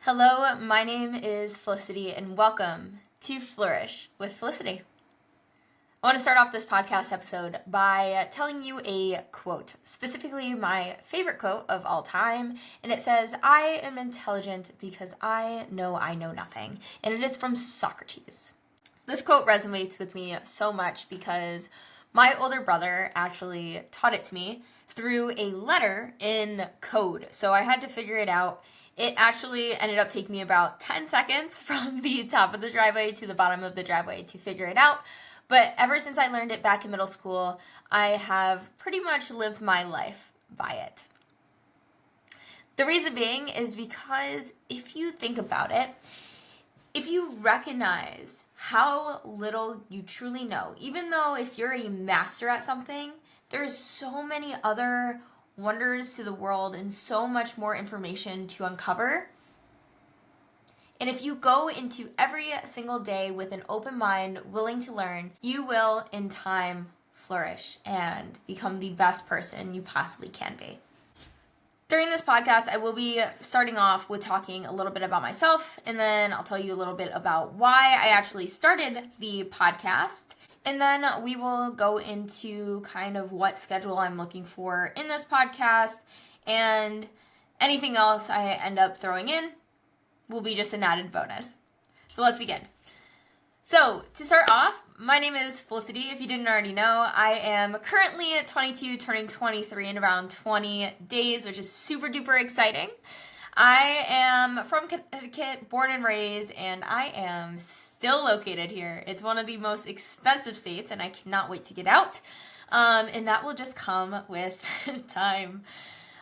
Hello, my name is Felicity, and welcome to Flourish with Felicity. I want to start off this podcast episode by telling you a quote, specifically my favorite quote of all time, and it says, "I am intelligent because I know nothing," and it is from Socrates. This quote resonates with me so much because my older brother actually taught it to me through a letter in code, so I had to figure it out. It actually ended up taking me about 10 seconds from the top of the driveway to the bottom of the driveway to figure it out. But ever since I learned it back in middle school, I have pretty much lived my life by it. The reason being is because if you think about it, if you recognize how little you truly know, even though if you're a master at something, there's so many other wonders to the world and so much more information to uncover. And if you go into every single day with an open mind, willing to learn, you will in time flourish and become the best person you possibly can be. During this podcast, I will be starting off with talking a little bit about myself, and then I'll tell you a little bit about why I actually started the podcast. And then we will go into kind of what schedule I'm looking for in this podcast, and anything else I end up throwing in will be just an added bonus. So let's begin. So to start off, my name is Felicity. If you didn't already know, I am currently at 22, turning 23 in around 20 days, which is super duper exciting. I am from Connecticut, born and raised, and I am still located here. It's one of the most expensive states, and I cannot wait to get out. And that will just come with time.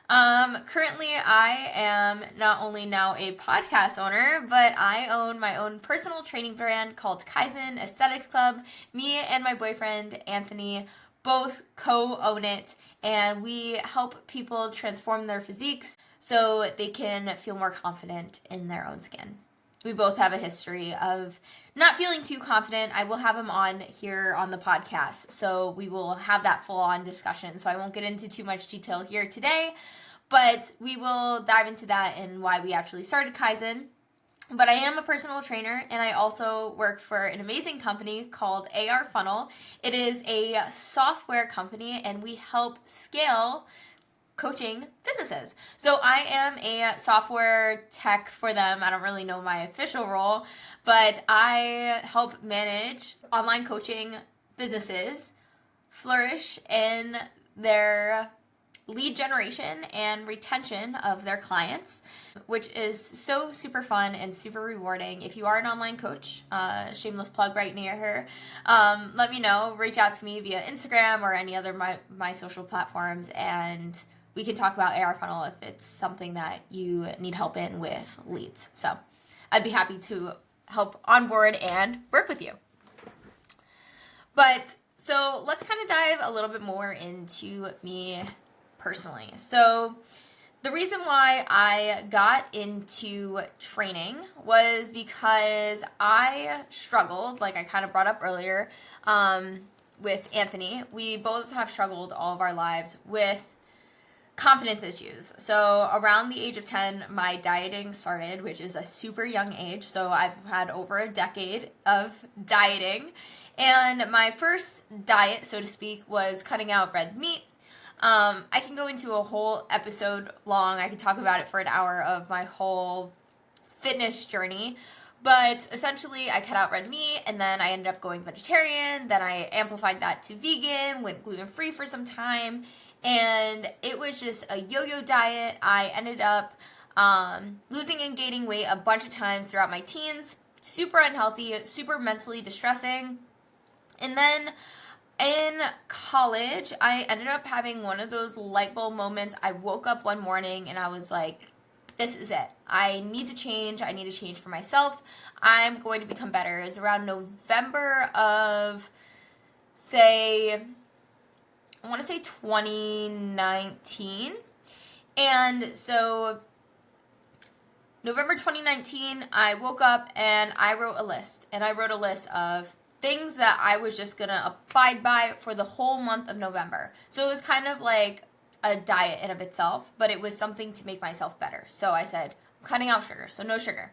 Currently, I am not only now a podcast owner, but I own my own personal training brand called Kaizen Aesthetics Club. Me and my boyfriend, Anthony, both co-own it, and we help people transform their physiques so they can feel more confident in their own skin. We both have a history of not feeling too confident. I will have him on here on the podcast, so we will have that full-on discussion. So I won't get into too much detail here today, but we will dive into that and why we actually started Kaizen. But I am a personal trainer, and I also work for an amazing company called AR Funnel. It is a software company, and we help scale coaching businesses. So I am a software tech for them. I don't really know my official role, but I help manage online coaching businesses flourish in their lead generation and retention of their clients, which is so super fun and super rewarding. If you are an online coach, shameless plug right near her, let me know. Reach out to me via Instagram or any other my social platforms, and we can talk about AR Funnel if it's something that you need help in with leads. So I'd be happy to help onboard and work with you. But so let's kind of dive a little bit more into me personally. So the reason why I got into training was because I struggled, like I kind of brought up earlier, with Anthony. We both have struggled all of our lives with confidence issues. So around the age of 10, my dieting started, which is a super young age. So I've had over a decade of dieting. And my first diet, so to speak, was cutting out red meat. I can go into a whole episode long. I could talk about it for an hour of my whole fitness journey. But essentially, I cut out red meat, and then I ended up going vegetarian. Then I amplified that to vegan, went gluten-free for some time, and it was just a yo-yo diet. I ended up losing and gaining weight a bunch of times throughout my teens. Super unhealthy, super mentally distressing. And then in college, I ended up having one of those light bulb moments. I woke up one morning and I was like, this is it. I need to change. I need to change for myself. I'm going to become better. It was around November of, I want to say 2019. And so November 2019, I woke up and I wrote a list. And I wrote a list of things that I was just going to abide by for the whole month of November. So it was kind of like a diet in of itself, but it was something to make myself better. So I said, cutting out sugar, so no sugar.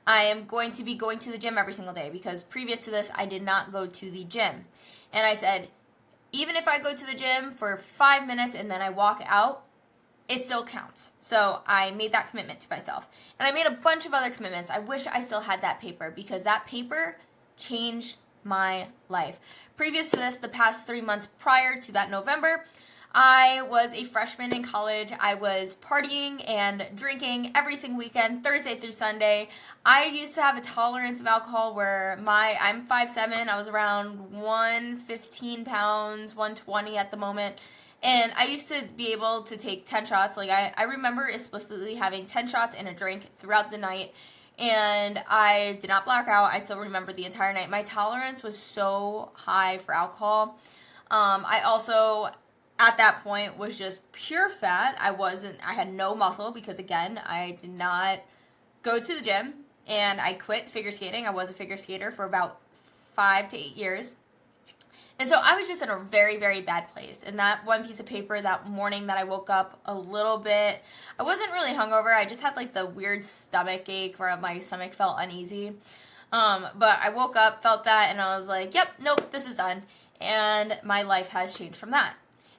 I am going to be going to the gym every single day because previous to this, I did not go to the gym. And I said, even if I go to the gym for 5 minutes and then I walk out, it still counts. So I made that commitment to myself. And I made a bunch of other commitments. I wish I still had that paper because that paper changed my life. Previous to this, the past 3 months prior to that November, I was a freshman in college. I was partying and drinking every single weekend, Thursday through Sunday. I used to have a tolerance of alcohol where I'm 5'7", I was around 115 pounds, 120 at the moment. And I used to be able to take 10 shots. Like I remember explicitly having 10 shots in a drink throughout the night. And I did not black out. I still remember the entire night. My tolerance was so high for alcohol. I also, at that point, was just pure fat. I had no muscle because, again, I did not go to the gym. And I quit figure skating. I was a figure skater for about 5 to 8 years. And so I was just in a very, very bad place. And that one piece of paper that morning that I woke up a little bit, I wasn't really hungover. I just had like the weird stomach ache where my stomach felt uneasy. But I woke up, felt that, and I was like, yep, nope, this is done. And my life has changed from that.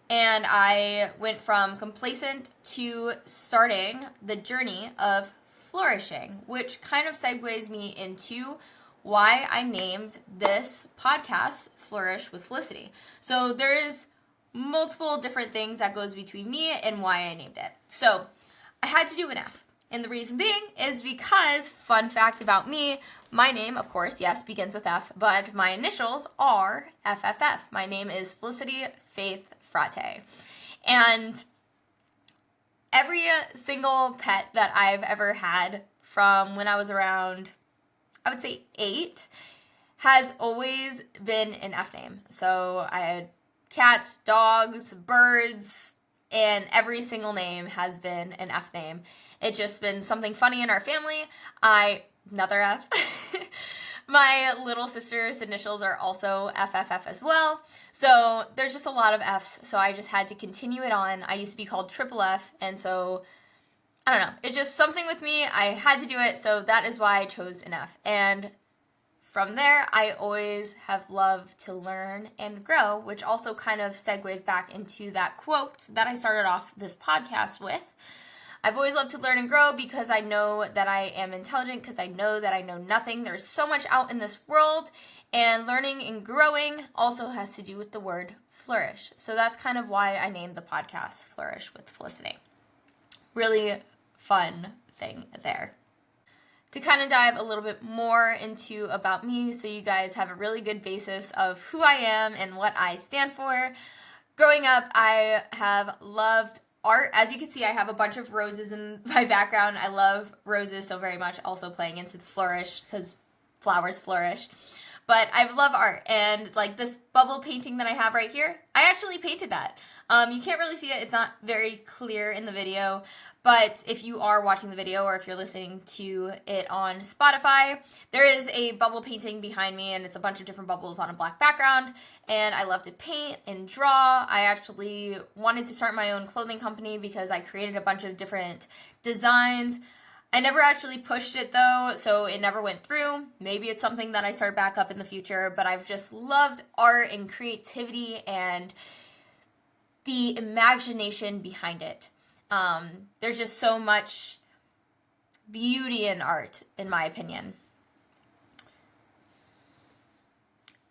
And I went from complacent to starting the journey of flourishing, which kind of segues me into why I named this podcast Flourish with Felicity. So there is multiple different things that goes between me and why I named it. So I had to do an F. And the reason being is because, fun fact about me, my name, of course, yes, begins with F, but my initials are FFF. My name is Felicity Faith Frate. And every single pet that I've ever had from when I was around, I would say 8, has always been an F name. So I had cats, dogs, birds, and every single name has been an F name. It's just been something funny in our family. Another F. My little sister's initials are also FFF as well. So there's just a lot of Fs. So I just had to continue it on. I used to be called Triple F. And so I don't know. It's just something with me. I had to do it, so that is why I chose an F. And from there, I always have loved to learn and grow, which also kind of segues back into that quote that I started off this podcast with. I've always loved to learn and grow because I know that I am intelligent, because I know that I know nothing. There's so much out in this world, and learning and growing also has to do with the word flourish. So that's kind of why I named the podcast Flourish with Felicity. Really fun thing there. To kind of dive a little bit more into about me so you guys have a really good basis of who I am and what I stand for. Growing up, I have loved art. As you can see, I have a bunch of roses in my background. I love roses so very much, also playing into the flourish because flowers flourish. But I love art, and like this bubble painting that I have right here, I actually painted that. You can't really see it. It's not very clear in the video, but if you are watching the video or if you're listening to it on Spotify, there is a bubble painting behind me, and it's a bunch of different bubbles on a black background, and I love to paint and draw. I actually wanted to start my own clothing company because I created a bunch of different designs. I never actually pushed it though, so it never went through. Maybe it's something that I start back up in the future, but I've just loved art and creativity and the imagination behind it. There's just so much beauty in art, in my opinion.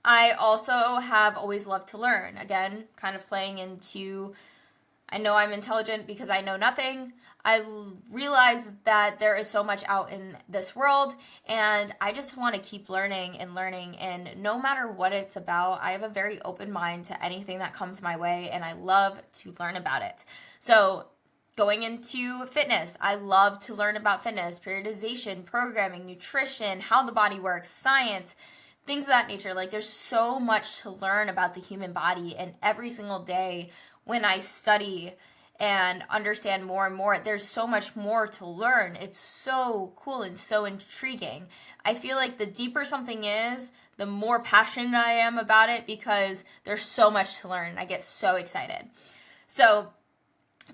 I also have always loved to learn. Again, kind of playing into, I know I'm intelligent because I know nothing. I realize that there is so much out in this world, and I just want to keep learning, and no matter what it's about, I have a very open mind to anything that comes my way, and I love to learn about it. So going into fitness, I love to learn about fitness, periodization, programming, nutrition, how the body works, science, things of that nature. Like, there's so much to learn about the human body, and every single day when I study and understand more and more, there's so much more to learn. It's so cool and so intriguing. I feel like the deeper something is, the more passionate I am about it because there's so much to learn. I get so excited. So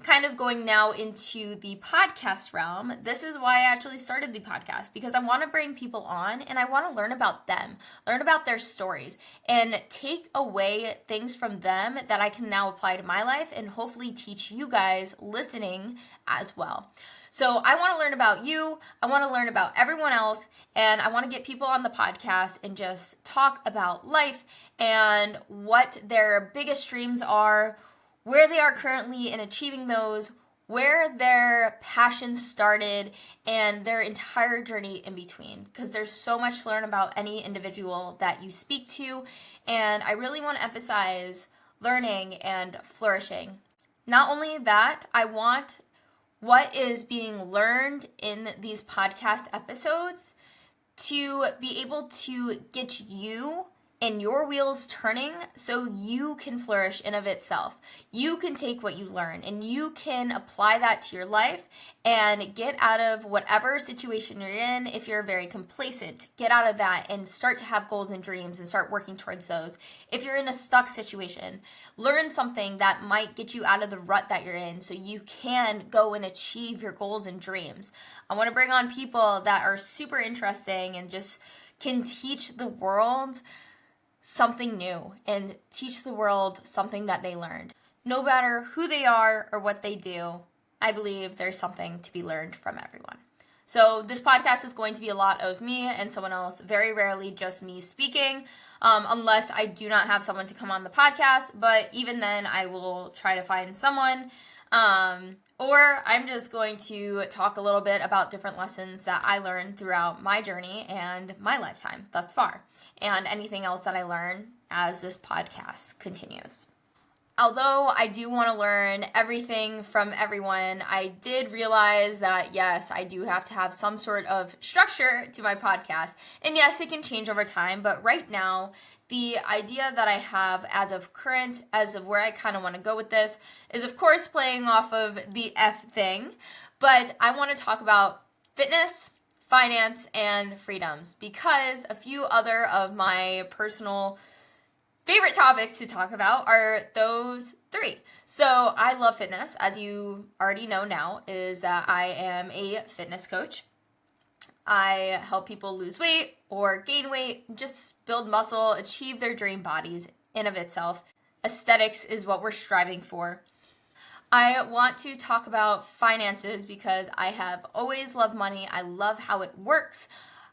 kind of going now into the podcast realm, this is why I actually started the podcast, because I want to bring people on and I want to learn about them, learn about their stories, and take away things from them that I can now apply to my life and hopefully teach you guys listening as well. So I want to learn about you, I want to learn about everyone else, and I want to get people on the podcast and just talk about life and what their biggest dreams are, where they are currently in achieving those, where their passion started, and their entire journey in between. Because there's so much to learn about any individual that you speak to, and I really want to emphasize learning and flourishing. Not only that, I want what is being learned in these podcast episodes to be able to get you and your wheels turning so you can flourish in of itself. You can take what you learn and you can apply that to your life and get out of whatever situation you're in. If you're very complacent, get out of that and start to have goals and dreams and start working towards those. If you're in a stuck situation, learn something that might get you out of the rut that you're in so you can go and achieve your goals and dreams. I want to bring on people that are super interesting and just can teach the world something new and teach the world something that they learned. No matter who they are or what they do, I believe there's something to be learned from everyone. So this podcast is going to be a lot of me and someone else, very rarely just me speaking, unless I do not have someone to come on the podcast. But even then, I will try to find someone. Or I'm just going to talk a little bit about different lessons that I learned throughout my journey and my lifetime thus far, and anything else that I learn as this podcast continues. Although I do want to learn everything from everyone, I did realize that, yes, I do have to have some sort of structure to my podcast. And yes, it can change over time, but right now, the idea that I have as of current, as of where I kind of want to go with this, is of course playing off of the F thing, but I want to talk about fitness, finance, and freedoms, because a few other of my personal favorite topics to talk about are those three. So I love fitness, as you already know now, is that I am a fitness coach. I help people lose weight or gain weight, just build muscle, achieve their dream bodies in of itself. Aesthetics is what we're striving for. I want to talk about finances because I have always loved money. I love how it works.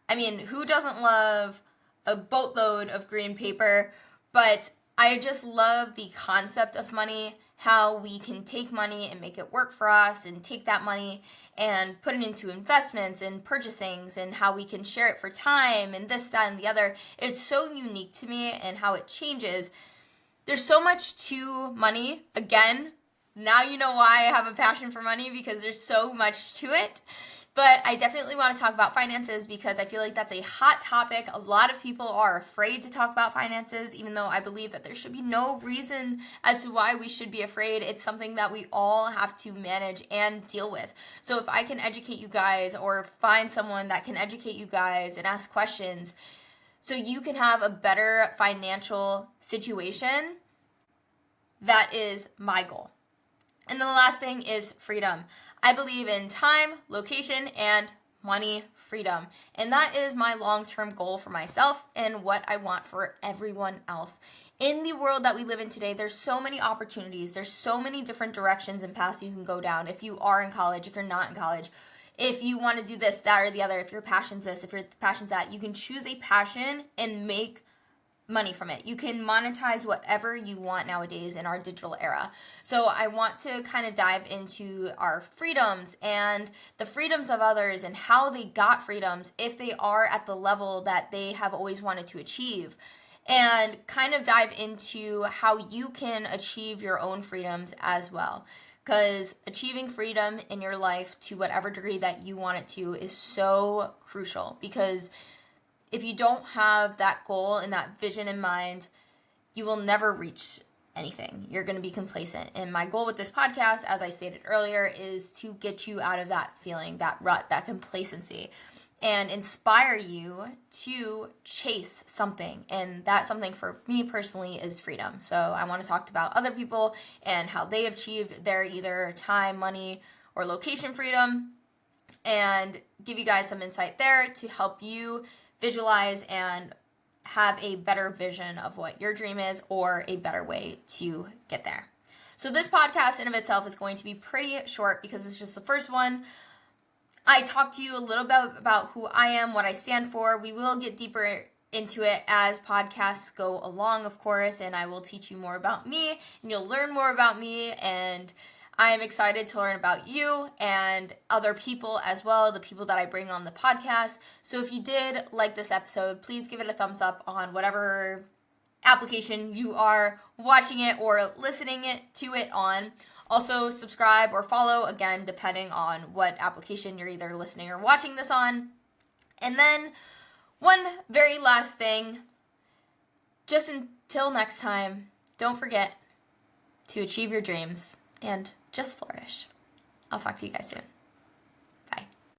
I mean, who doesn't love a boatload of green paper? But I just love the concept of money, how we can take money and make it work for us and take that money and put it into investments and purchase things, and how we can share it for time and this, that, and the other. It's so unique to me and how it changes. There's so much to money. Again, now you know why I have a passion for money, because there's so much to it. But I definitely want to talk about finances because I feel like that's a hot topic. A lot of people are afraid to talk about finances, even though I believe that there should be no reason as to why we should be afraid. It's something that we all have to manage and deal with. So if I can educate you guys, or find someone that can educate you guys and ask questions so you can have a better financial situation, that is my goal. And then the last thing is freedom. I believe in time, location, and money freedom. And that is my long-term goal for myself and what I want for everyone else. In the world that we live in today, there's so many opportunities. There's so many different directions and paths you can go down. If you are in college, if you're not in college, if you want to do this, that, or the other, if your passion's this, if your passion's that, you can choose a passion and make money from it. You can monetize whatever you want nowadays in our digital era. So I want to kind of dive into our freedoms and the freedoms of others and how they got freedoms if they are at the level that they have always wanted to achieve, and kind of dive into how you can achieve your own freedoms as well. Because achieving freedom in your life to whatever degree that you want it to is so crucial, because if you don't have that goal and that vision in mind, you will never reach anything. You're going to be complacent. And my goal with this podcast, as I stated earlier, is to get you out of that feeling, that rut, that complacency. and inspire you to chase something. And that something for me personally is freedom. So I want to talk about other people and how they achieved their either time, money, or location freedom, and give you guys some insight there to help you visualize and have a better vision of what your dream is or a better way to get there. So this podcast in of itself is going to be pretty short because it's just the first one. I talked to you a little bit about who I am, what I stand for. We will get deeper into it as podcasts go along, of course, and I will teach you more about me, and you'll learn more about me, and I am excited to learn about you and other people as well, the people that I bring on the podcast. So if you did like this episode, please give it a thumbs up on whatever application you are watching it or listening to it on. Also, subscribe or follow, again, depending on what application you're either listening or watching this on. And then, one very last thing, just until next time, don't forget to achieve your dreams and just flourish. I'll talk to you guys soon.